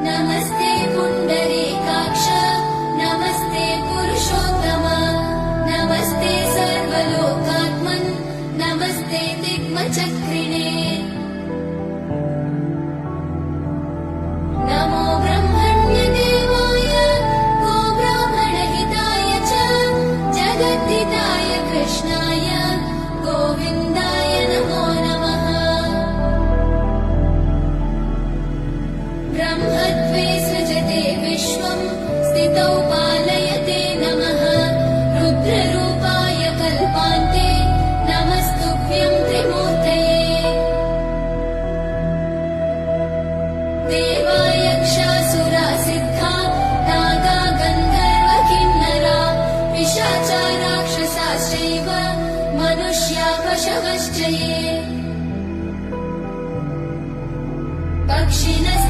नमस्ते पुण्डरीकाक्ष नमस्ते पुरुषोत्तम नमस्ते सर्वलोकात्मन् नमस्ते दिग्मचक्रिणे नमो ब्रह्मण्यदेवाय गोब्राह्मणहिताय च जगद्धिताय कृष्णाय गोविन्दाय नमो नमः। ब्रह्मत्वे सृजते विश्वं स्थितौ पालयते नमः रुद्ररूपाय कल्पान्ते नमस्तुभ्यं त्रिमूर्तये। देवायक्षासुरा सिद्धा नागा गन्धर्व किन्नरा पिशाचा राक्षसाश्चैव मनुष्या पशवश्च ये पक्षिणः